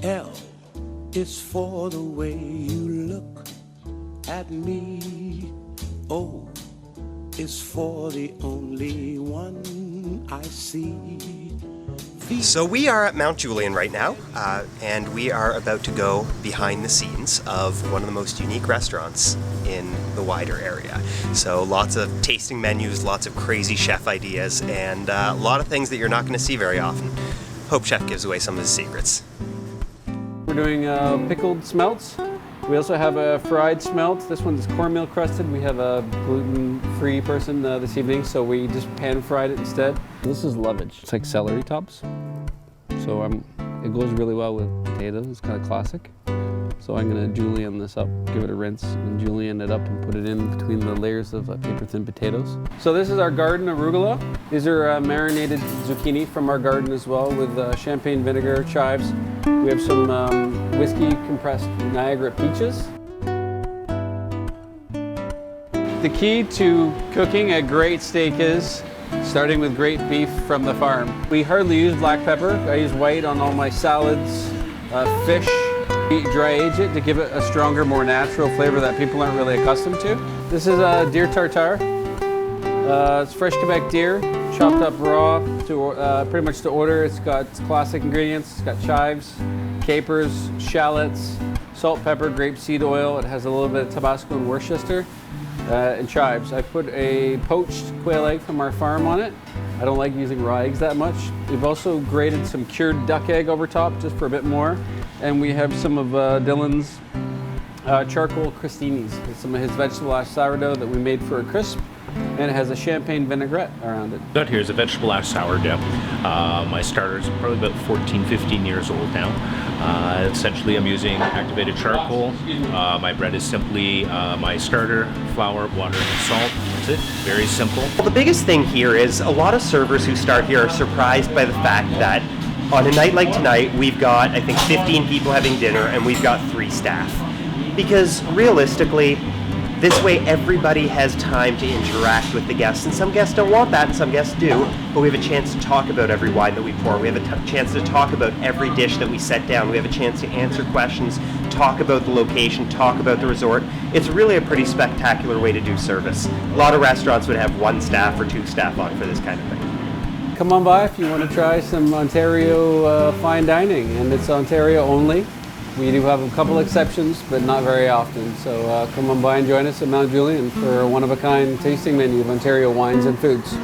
L is for the way you look at me. O is for the only one I see. So we are at Mount Julian right now, and we are about to go behind the scenes of one of the most unique restaurants in the wider area. So lots of tasting menus, lots of crazy chef ideas, and a lot of things that you're not going to see very often. Hope Chef gives away some of his secrets. We're doing pickled smelts. We also have a fried smelt. This one's cornmeal crusted. We have a gluten-free person this evening, so we just pan-fried it instead. This is lovage. It's like celery tops. So it goes really well with potatoes. It's kind of classic. So I'm gonna julienne this up, give it a rinse, and julienne it up and put it in between the layers of paper-thin potatoes. So this is our garden arugula. These are marinated zucchini from our garden as well with champagne vinegar, chives. We have some whiskey compressed Niagara peaches. The key to cooking a great steak is starting with great beef from the farm. We hardly use black pepper. I use white on all my salads, fish. We dry age it to give it a stronger, more natural flavor that people aren't really accustomed to. This is a deer tartare. It's fresh Quebec deer, chopped up raw, to pretty much to order. It's got classic ingredients. It's got chives, capers, shallots, salt, pepper, grapeseed oil. It has a little bit of Tabasco and Worcester, and chives. I put a poached quail egg from our farm on it. I don't like using raw eggs that much. We've also grated some cured duck egg over top just for a bit more. And we have some of Dylan's charcoal crostinis. It's some of his vegetable ash sourdough that we made for a crisp. And it has a champagne vinaigrette around it. Got here is a vegetable ash sourdough. My starter is probably about 14, 15 years old now. Essentially, I'm using activated charcoal. My bread is simply my starter, flour, water, and salt. That's it. Very simple. Well, the biggest thing here is a lot of servers who start here are surprised by the fact that on a night like tonight, we've got, I think, 15 people having dinner and we've got 3 staff. Because realistically, this way everybody has time to interact with the guests, and some guests don't want that and some guests do, but we have a chance to talk about every wine that we pour. We have a chance to talk about every dish that we set down. We have a chance to answer questions, talk about the location, talk about the resort. It's really a pretty spectacular way to do service. A lot of restaurants would have 1 staff or 2 staff on for this kind of thing. Come on by if you want to try some Ontario fine dining, and it's Ontario only. We do have a couple exceptions, but not very often. So come on by and join us at Mount Julian for a one-of-a-kind tasting menu of Ontario wines and foods.